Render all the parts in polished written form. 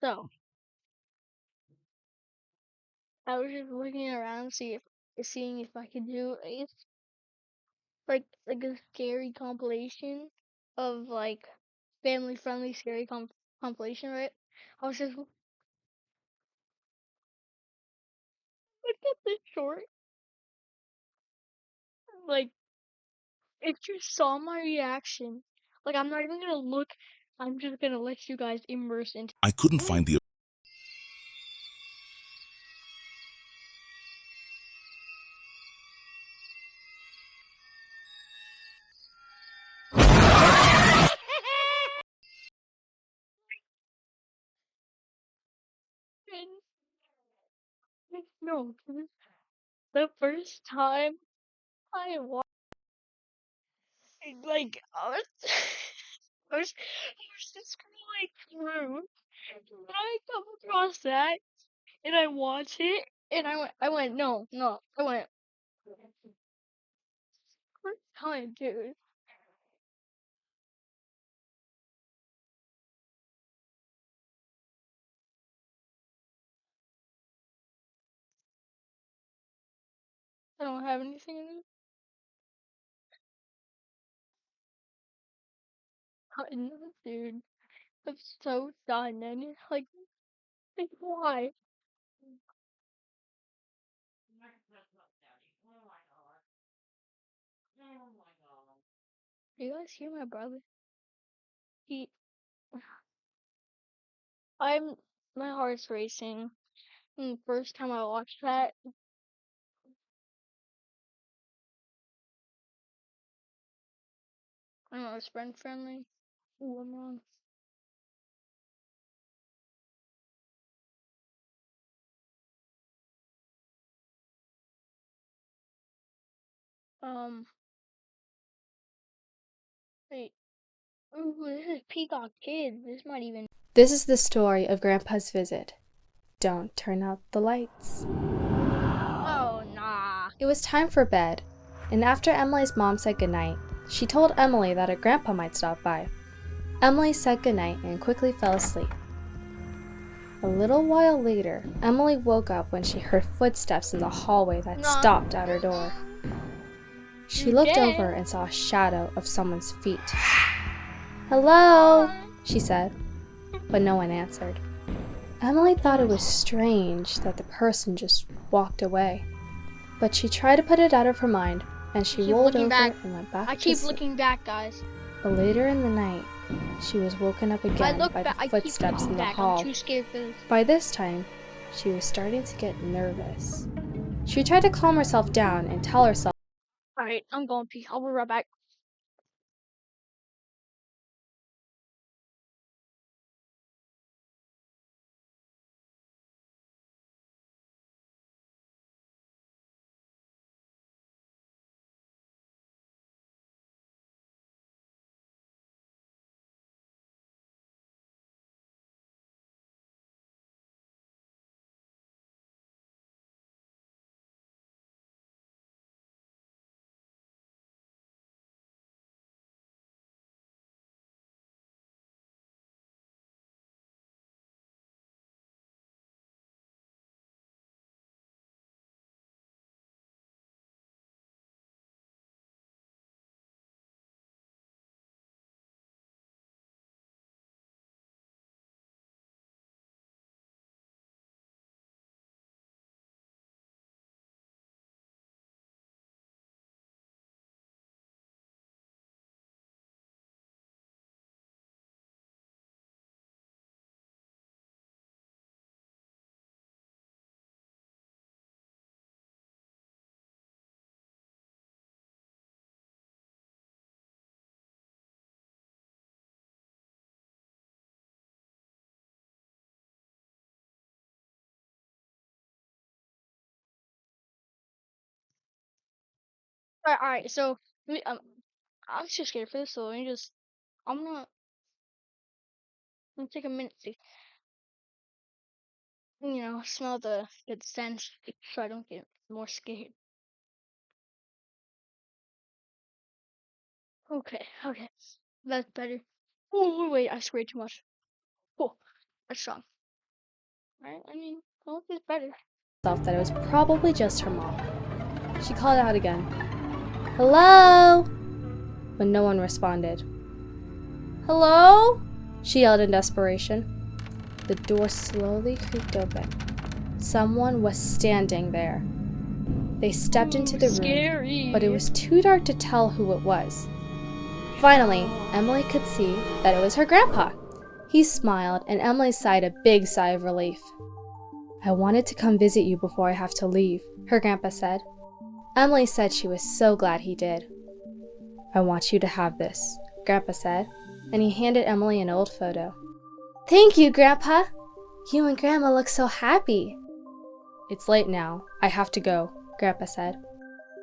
So I was just looking around, seeing if I could do like a scary compilation of like family friendly scary compilation, right? I was just look at this short, like if you saw my reaction, like I'm not even gonna look. I'm just gonna let you guys immerse into. I couldn't find the No, the first time I watched, like I was just scrolling through, and I come across that, and I watch it, and I went, no, no, I went, first time, dude. I don't have anything in it. I know, dude. I'm so done, and like why? Do you guys hear my brother? He, I'm, my heart's racing. And the first time I watched that, I don't know, it's friend friendly. Ooh, I'm wrong. Um, wait. Ooh, this is Peacock Kids. This might even. This is the story of Grandpa's visit. Don't turn out the lights. Oh, nah. It was time for bed, and after Emily's mom said goodnight, she told Emily that her grandpa might stop by. Emily said goodnight and quickly fell asleep. A little while later, Emily woke up when she heard footsteps in the hallway that Nah. stopped at her door. She You're looked dead. over and saw a shadow of someone's feet. "Hello," she said, but no one answered. Emily thought it was strange that the person just walked away, but she tried to put it out of her mind, and she Keep rolled looking over back. and went I back to keep sleep. looking back, guys. But later in the night, she was woken up I again look by the back. I keep footsteps looking in the back. hall. I'm too scared for this. By this time, she was starting to get nervous. She tried to calm herself down and tell herself, Alright, I'm going pee. I'll be right back. Alright, so I'm too scared for this, so let me just. I'm not. Let me take a minute to, smell the good scent so I don't get more scared. Okay, okay. That's better. Oh, wait, I sprayed too much. Oh, that's strong. Right? I mean, both is better. That it was probably just her mom. She called out again, "Hello?" But no one responded. "Hello?" she yelled in desperation. The door slowly creaked open. Someone was standing there. They stepped into the room, Scary. but it was too dark to tell who it was. Finally, Emily could see that it was her grandpa. He smiled, and Emily sighed a big sigh of relief. "I wanted to come visit you before I have to leave," her grandpa said. Emily said she was so glad he did. "I want you to have this," Grandpa said, and he handed Emily an old photo. "Thank you, Grandpa. You and Grandma look so happy." "It's late now. I have to go," Grandpa said.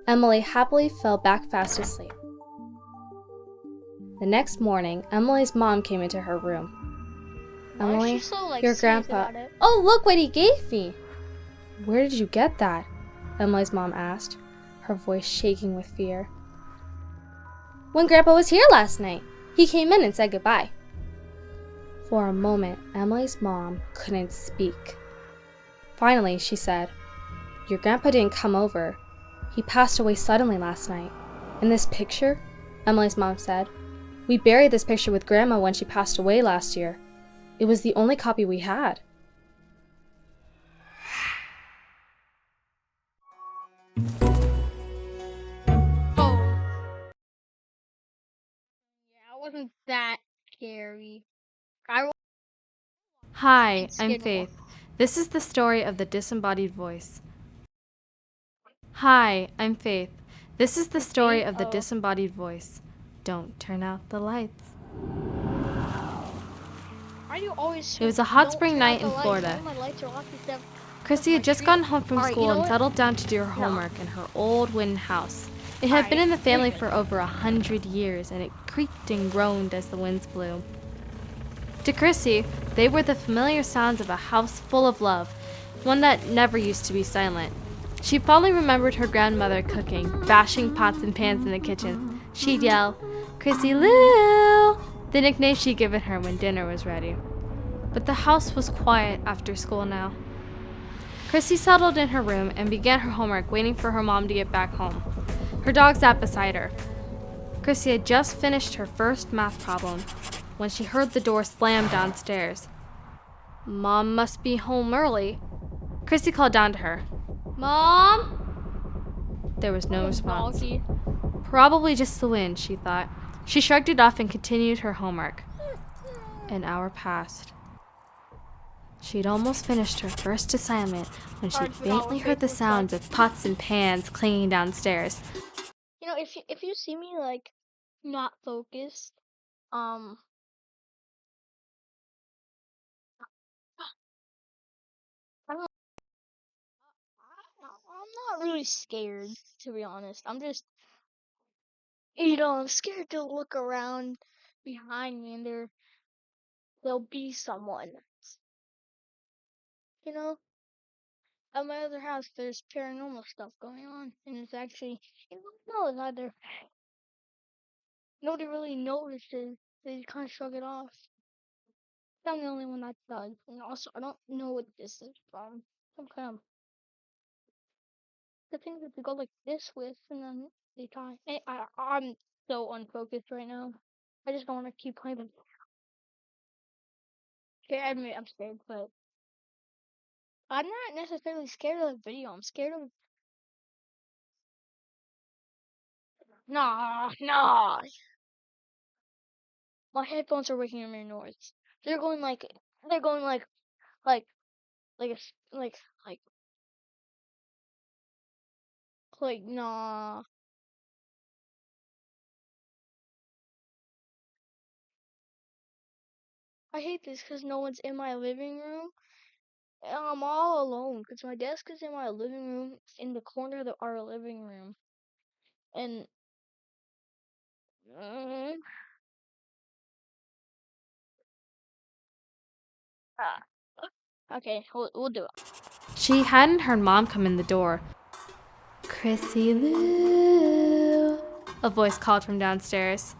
Emily happily fell back fast asleep. The next morning, Emily's mom came into her room. Why is "Emily, she so, like, your serious grandpa..." about it? "Oh, look what he gave me!" "Where did you get that?" Emily's mom asked, her voice shaking with fear. "When Grandpa was here last night. He came in and said goodbye." For a moment, Emily's mom couldn't speak. Finally, she said, "Your grandpa didn't come over. He passed away suddenly last night. And this picture," Emily's mom said, "we buried this picture with Grandma when she passed away last year. It was the only copy we had." Oh. Yeah, it wasn't that scary. Hi, I'm Scared no more. Faith. This is the story of the disembodied voice. Hi, I'm Faith. This is the story of the Oh. disembodied voice. Don't turn out the lights. Why do you always It was a hot don't spring turn out night the in lights? Florida. All my lights are off except Chrissy my had just street gotten light. home from Alright, school you know and what? settled down to do her No. homework in her old wooden house. It had been in the family for over 100 years, and it creaked and groaned as the winds blew. To Chrissy, they were the familiar sounds of a house full of love, one that never used to be silent. She fondly remembered her grandmother cooking, bashing pots and pans in the kitchen. She'd yell, "Chrissy Lou!" the nickname she'd given her when dinner was ready. But the house was quiet after school now. Chrissy settled in her room and began her homework, waiting for her mom to get back home. Her dog sat beside her. Chrissy had just finished her first math problem when she heard the door slam downstairs. Mom must be home early. Chrissy called down to her. "Mom?" There was no response. Doggy. Probably just the wind, she thought. She shrugged it off and continued her homework. An hour passed. She'd almost finished her first assignment when she Hard to faintly heard the sounds of pots and pans clanging downstairs. You know, if you see me like not focused, um, I don't. I'm not really scared, to be honest. I'm just, I'm scared to look around behind me and there'll be someone. You know, at my other house, there's paranormal stuff going on, and it's actually, no, it's either nobody really notices. They kind of shrug it off. I'm the only one that does. And also, I don't know what this is from. Some kind of the thing that they go like this with, and then they tie. I'm so unfocused right now. I just don't want to keep playing. Okay, I admit I'm scared, but I'm not necessarily scared of the video. I'm scared of. Nah, nah. My headphones are making a noise. They're going like, they're going like, like a, like, nah. I hate this because no one's in my living room. And I'm all alone because my desk is in my living room, in the corner of our living room. And, mm, okay, we'll do it. She hadn't heard Mom come in the door. "Chrissy Lou," a voice called from downstairs.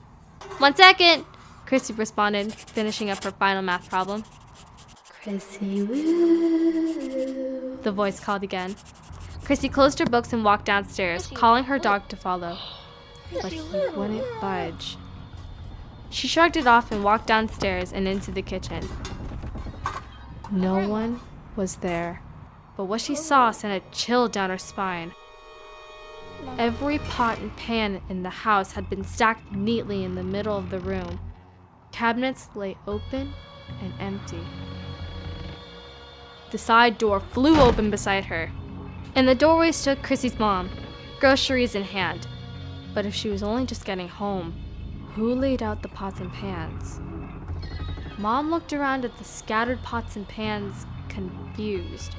"1 second," Chrissy responded, finishing up her final math problem. Chrissy Lou, the voice called again. Chrissy closed her books and walked downstairs, Chrissy calling her Lou. dog to follow. But Chrissy he Lou. wouldn't budge. She shrugged it off and walked downstairs and into the kitchen. No Grandma. one was there, but what she saw sent a chill down her spine. Every pot and pan in the house had been stacked neatly in the middle of the room. Cabinets lay open and empty. The side door flew open beside her. In the doorway stood Chrissy's mom, groceries in hand. But if she was only just getting home, who laid out the pots and pans? Mom looked around at the scattered pots and pans, confused.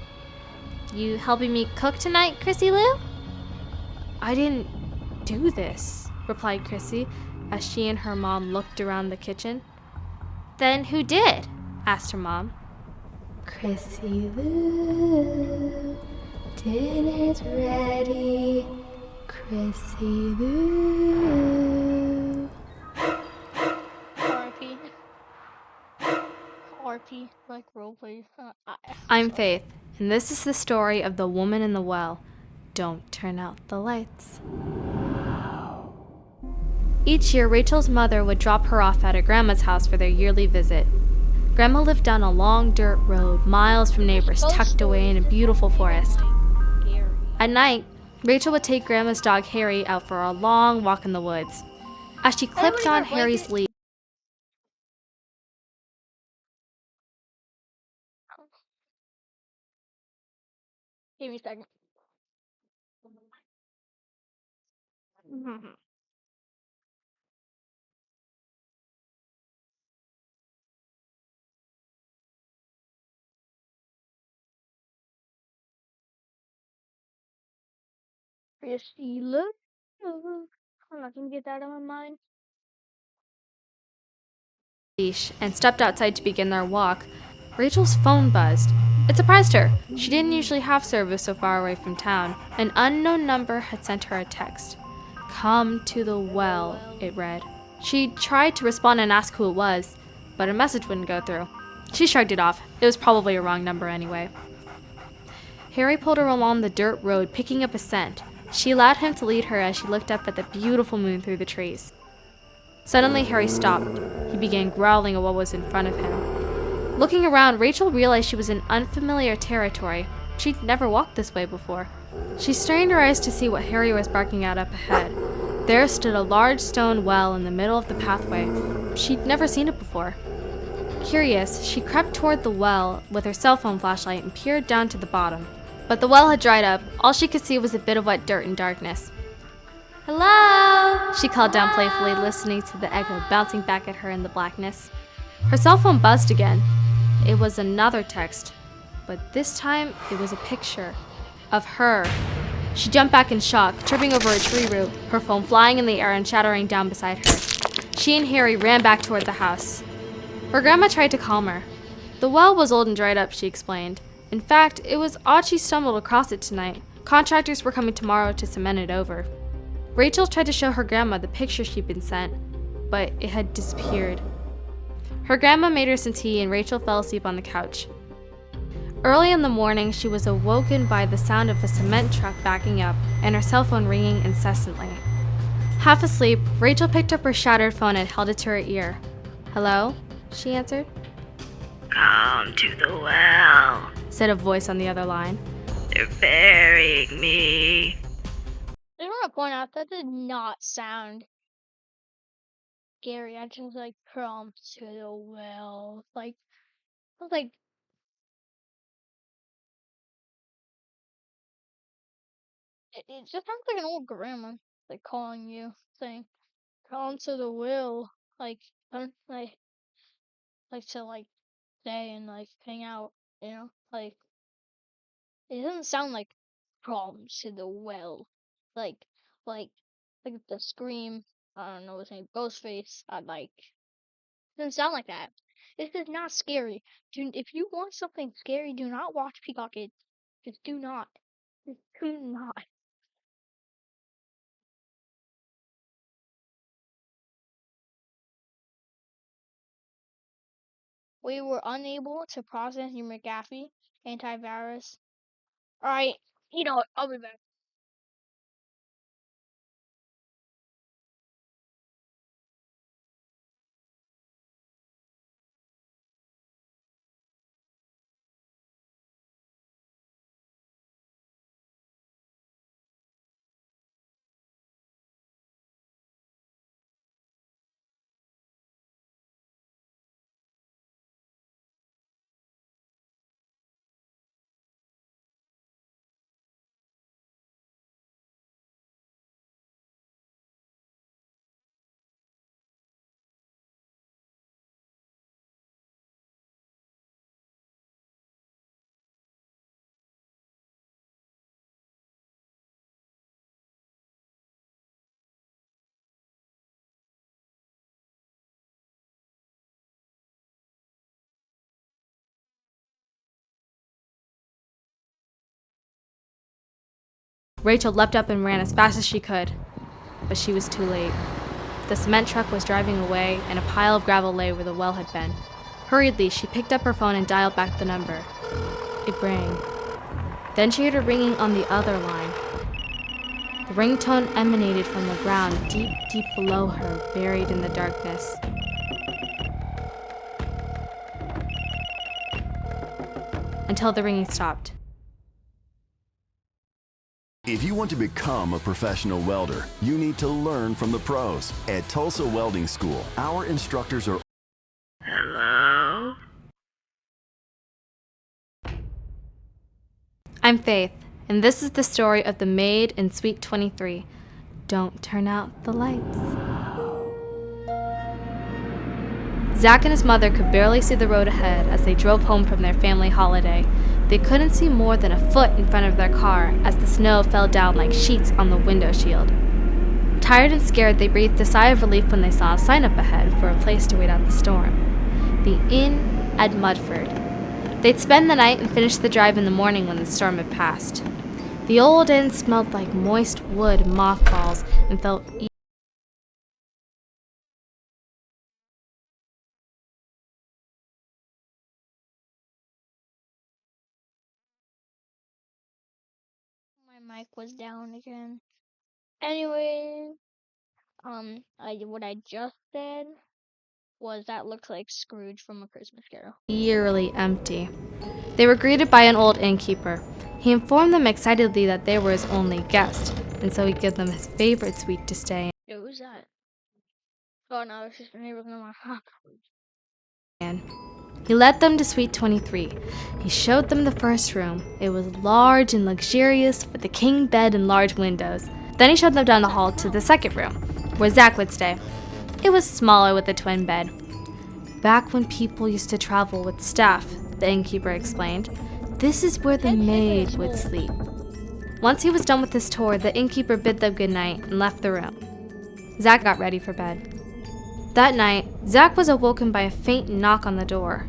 You helping me cook tonight, Chrissy Lou? I didn't do this, replied Chrissy as she and her mom looked around the kitchen. Then who did? Asked her mom. Chrissy Lou, dinner's ready. Chrissy Lou. R.I.P. R.P. Like roleplay. I'm Faith, and this is the story of the woman in the well. Don't turn out the lights. Each year, Rachel's mother would drop her off at her grandma's house for their yearly visit. Grandma lived down a long dirt road, miles from neighbors, tucked away in a beautiful forest. At night, Rachel would take Grandma's dog Harry out for a long walk in the woods. As she clipped on Harry's leash, Give me a second. Chrissy Lou. I'm not gonna get that out of my mind. and stepped outside to begin their walk, Rachel's phone buzzed. It surprised her. She didn't usually have service so far away from town. An unknown number had sent her a text. Come to the well, it read. She tried to respond and ask who it was, but her message wouldn't go through. She shrugged it off. It was probably a wrong number anyway. Harry pulled her along the dirt road, picking up a scent. She allowed him to lead her as she looked up at the beautiful moon through the trees. Suddenly, Harry stopped. He began growling at what was in front of him. Looking around, Rachel realized she was in unfamiliar territory. She'd never walked this way before. She strained her eyes to see what Harry was barking at up ahead. There stood a large stone well in the middle of the pathway. She'd never seen it before. Curious, she crept toward the well with her cell phone flashlight and peered down to the bottom. But the well had dried up. All she could see was a bit of wet dirt and darkness. Hello, she called down playfully, listening to the echo bouncing back at her in the blackness. Her cell phone buzzed again. It was another text, but this time it was a picture of her. She jumped back in shock, tripping over a tree root, her phone flying in the air and shattering down beside her. She and Harry ran back toward the house. Her grandma tried to calm her. The well was old and dried up, she explained. In fact, it was odd she stumbled across it tonight. Contractors were coming tomorrow to cement it over. Rachel tried to show her grandma the picture she'd been sent, but it had disappeared. Her grandma made her some tea and Rachel fell asleep on the couch. Early in the morning, she was awoken by the sound of a cement truck backing up and her cell phone ringing incessantly. Half asleep, Rachel picked up her shattered phone and held it to her ear. Hello? She answered. Come to the well. Said a voice on the other line. They're burying me. I just want to point out that did not sound scary. I just like come to the well. Like I was like it just sounds like an old grandma like calling you, saying, "Come to the well." Like come like to like stay and like hang out. You know, like it doesn't sound like come to the well. Like like like the scream. I don't know his name. Ghostface. I like. Doesn't sound like that. This is not scary. If you want something scary, do not watch Peacock Kids. Just do not. Just do not. we were unable to process your McAfee antivirus. Alright, you know what? I'll be back. Rachel leapt up and ran as fast as she could, but she was too late. The cement truck was driving away, and a pile of gravel lay where the well had been. Hurriedly, she picked up her phone and dialed back the number. It rang. Then she heard a ringing on the other line. The ringtone emanated from the ground deep, deep below her, buried in the darkness. Until the ringing stopped. If you want to become a professional welder, you need to learn from the pros. At Tulsa Welding School, our instructors are Hello? I'm Faith, and this is the story of the maid in Suite 23. Don't turn out the lights. Zach and his mother could barely see the road ahead as they drove home from their family holiday. They couldn't see more than a foot in front of their car as the snow fell down like sheets on the window shield. Tired and scared, they breathed a sigh of relief when they saw a sign up ahead for a place to wait out the storm. The Inn at Mudford. They'd spend the night and finish the drive in the morning when the storm had passed. The old inn smelled like moist wood and mothballs and felt My mic was down again. Anyway, what I just said was that looks like Scrooge from A Christmas Carol. eerily empty. They were greeted by an old innkeeper. He informed them excitedly that they were his only guest, and so he'd give them his favorite suite to stay Yo, who's that? Oh no, it's just a neighbor in my house. in. He led them to Suite 23. He showed them the first room. It was large and luxurious, with a king bed and large windows. Then he showed them down the hall to the second room, where Zach would stay. It was smaller with a twin bed. Back when people used to travel with staff, the innkeeper explained, this is where the maid would sleep. Once he was done with his tour, the innkeeper bid them good night and left the room. Zach got ready for bed. That night, Zach was awoken by a faint knock on the door.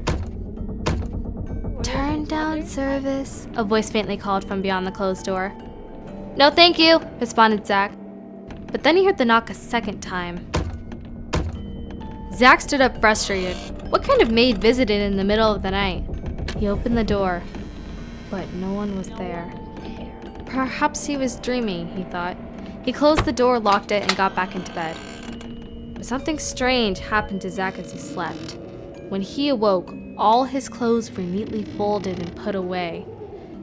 Turn down service, a voice faintly called from beyond the closed door. No, thank you, responded Zach. But then he heard the knock a second time. Zach stood up frustrated. What kind of maid visited in the middle of the night? He opened the door, but no one was there. Perhaps he was dreaming, he thought. He closed the door, locked it, and got back into bed. But something strange happened to Zach as he slept. When he awoke, all his clothes were neatly folded and put away.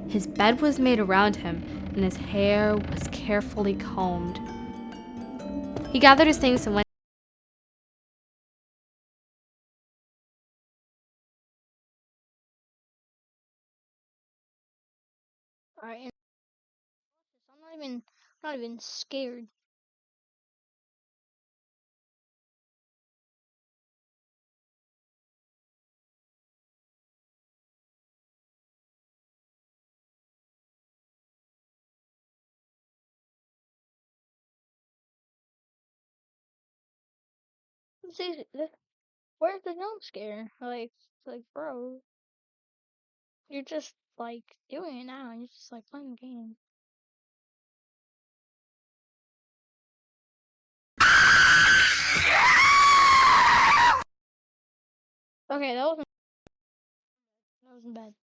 His bed was made around him, and his hair was carefully combed. He gathered his things and went. Alright, I'm not even scared. See, where's the jump scare? Like, bro, you're just like doing it now. You're just like playing the game. Okay, that wasn't. was in bed.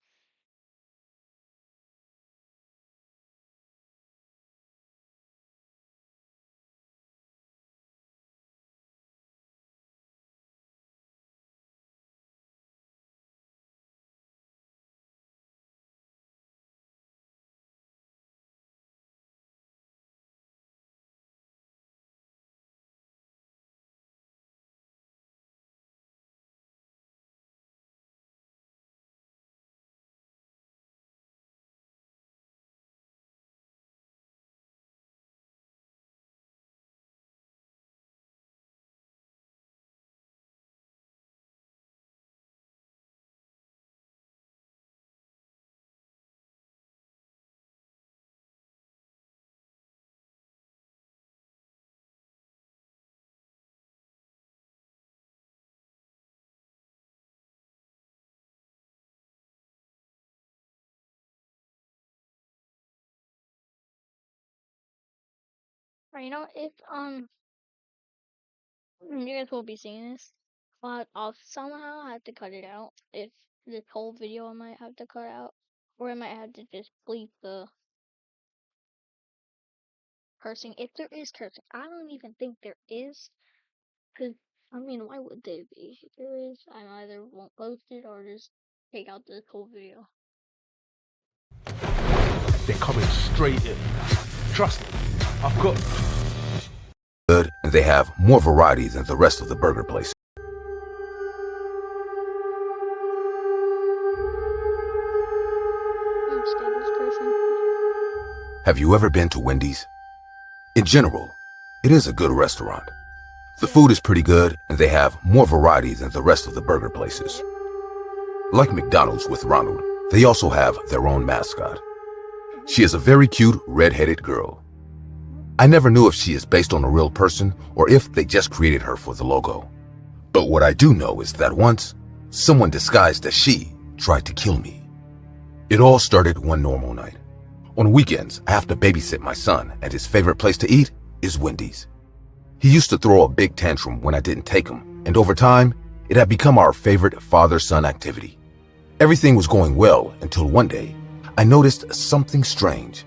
Right, if you guys will be seeing this, but I'll somehow have to cut it out. If this whole video I might have to cut out, or I might have to just bleep the cursing. If there is cursing, I don't even think there is, because I mean, why would there be? If there is, I either won't post it or just take out this whole video. They're coming straight in. Trust me, I've got... Good, and they have more variety than the rest of the burger place. I'm scared of this cursing. Have you ever been to Wendy's? In general, it is a good restaurant. The food is pretty good, and they have more variety than the rest of the burger places. Like McDonald's with Ronald, they also have their own mascot. She is a very cute, red-headed girl. I never knew if she is based on a real person or if they just created her for the logo. But what I do know is that once, someone disguised as she tried to kill me. It all started one normal night. On weekends, I have to babysit my son, and his favorite place to eat is Wendy's. He used to throw a big tantrum when I didn't take him, and over time, it had become our favorite father-son activity. Everything was going well until one day, I noticed something strange.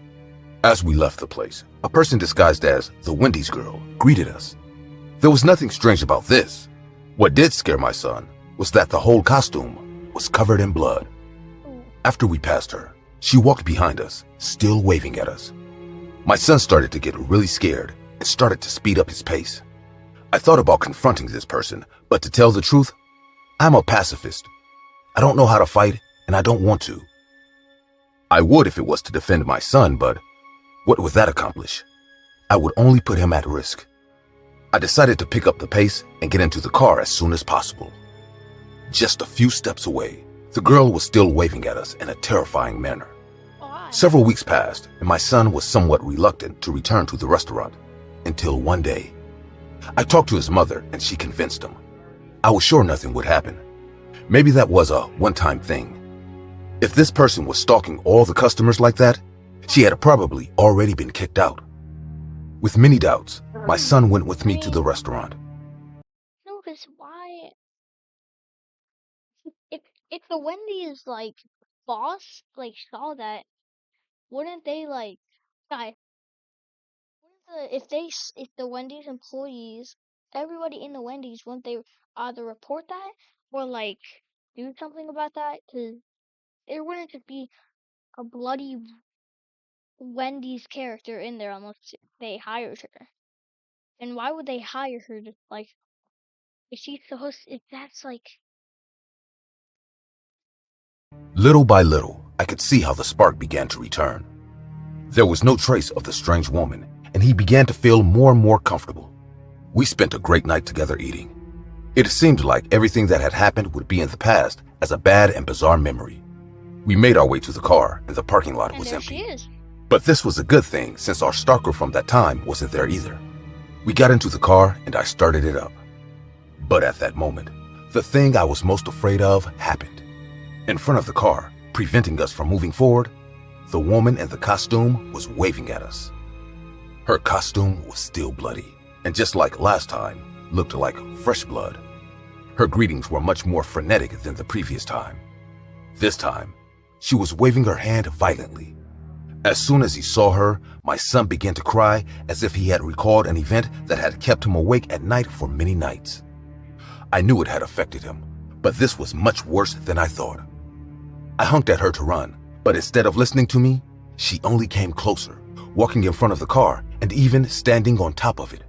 As we left the place, a person disguised as the Wendy's girl greeted us. There was nothing strange about this. What did scare my son was that the whole costume was covered in blood. After we passed her, she walked behind us, still waving at us. My son started to get really scared and started to speed up his pace. I thought about confronting this person, but to tell the truth, I'm a pacifist. I don't know how to fight, and I don't want to. I would if it was to defend my son, but what would that accomplish? I would only put him at risk. I decided to pick up the pace and get into the car as soon as possible. Just a few steps away, the girl was still waving at us in a terrifying manner. Why? Several weeks passed, and my son was somewhat reluctant to return to the restaurant, until one day. I talked to his mother, and she convinced him. I was sure nothing would happen. Maybe that was a one-time thing. If this person was stalking all the customers like that, she had probably already been kicked out. With many doubts, my son went with me to the restaurant. No, because why? If the Wendy's boss saw that, wouldn't they guy? If the Wendy's employees, everybody in the Wendy's, wouldn't they either report that or do something about that? Because it wouldn't just be a bloody Wendy's character in there unless they hired her. And why would they hire her to if she's supposed if that's Little by little, I could see how the spark began to return. There was no trace of the strange woman, and he began to feel more and more comfortable. We spent a great night together eating. It seemed like everything that had happened would be in the past as a bad and bizarre memory. We made our way to the car, and the parking lot and was there empty. she is. But this was a good thing since our stalker from that time wasn't there either. We got into the car and I started it up. But at that moment, the thing I was most afraid of happened. In front of the car, preventing us from moving forward, the woman in the costume was waving at us. Her costume was still bloody, and just like last time, looked like fresh blood. Her greetings were much more frenetic than the previous time. This time, she was waving her hand violently. As soon as he saw her, my son began to cry as if he had recalled an event that had kept him awake at night for many nights. I knew it had affected him, but this was much worse than I thought. I honked at her to run, but instead of listening to me, she only came closer, walking in front of the car and even standing on top of it.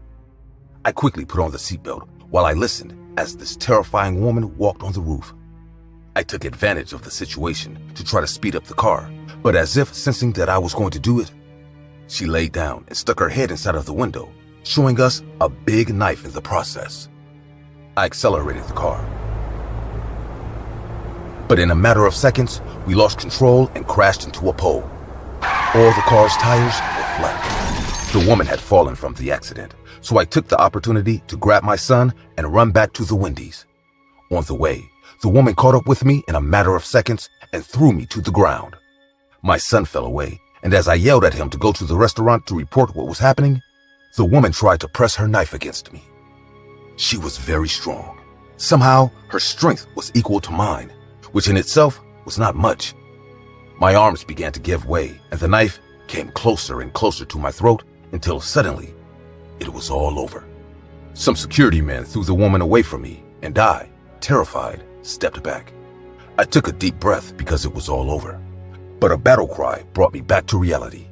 I quickly put on the seatbelt while I listened as this terrifying woman walked on the roof. I took advantage of the situation to try to speed up the car, but as if sensing that I was going to do it, she laid down and stuck her head inside of the window, showing us a big knife in the process. I accelerated the car. But in a matter of seconds, we lost control and crashed into a pole. All the car's tires were flat. The woman had fallen from the accident, so I took the opportunity to grab my son and run back to the Wendy's. On the way, the woman caught up with me in a matter of seconds and threw me to the ground. My son fell away, and as I yelled at him to go to the restaurant to report what was happening, the woman tried to press her knife against me. She was very strong. Somehow, her strength was equal to mine, which in itself was not much. My arms began to give way, and the knife came closer and closer to my throat until suddenly, it was all over. Some security men threw the woman away from me, and I, terrified, stepped back. I took a deep breath because it was all over. But a battle cry brought me back to reality.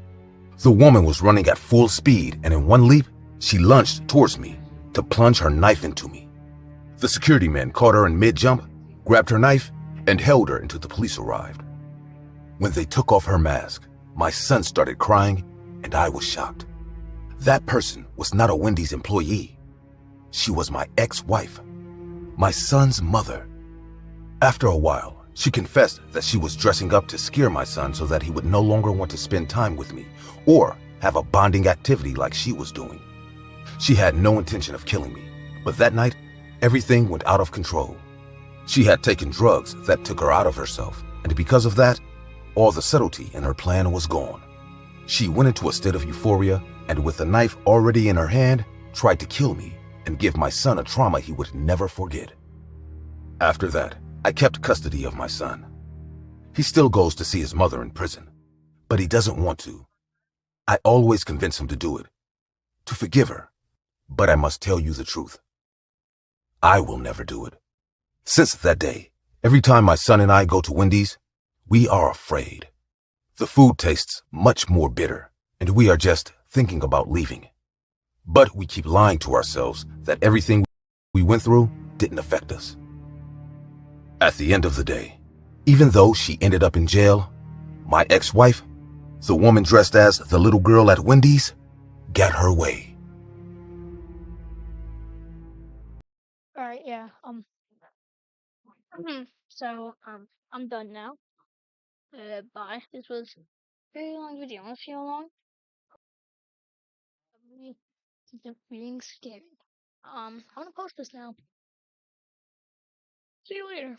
The woman was running at full speed, and in one leap, she lunged towards me to plunge her knife into me. The security men caught her in mid-jump, grabbed her knife, and held her until the police arrived. When they took off her mask, my son started crying, and I was shocked. That person was not a Wendy's employee. She was my ex-wife, my son's mother. After a while, she confessed that she was dressing up to scare my son so that he would no longer want to spend time with me or have a bonding activity like she was doing. She had no intention of killing me, but that night, everything went out of control. She had taken drugs that took her out of herself, and because of that, all the subtlety in her plan was gone. She went into a state of euphoria and with a knife already in her hand, tried to kill me and give my son a trauma he would never forget. After that, I kept custody of my son. He still goes to see his mother in prison, but he doesn't want to. I always convince him to do it, to forgive her, but I must tell you the truth. I will never do it. Since that day, every time my son and I go to Wendy's, we are afraid. The food tastes much more bitter, and we are just thinking about leaving. But we keep lying to ourselves that everything we went through didn't affect us. At the end of the day, even though she ended up in jail, my ex-wife, the woman dressed as the little girl at Wendy's, got her way. Alright, yeah. I'm done now. Bye. This was a very long video. I feel long. Really being scared. I'm gonna post this now. See you later.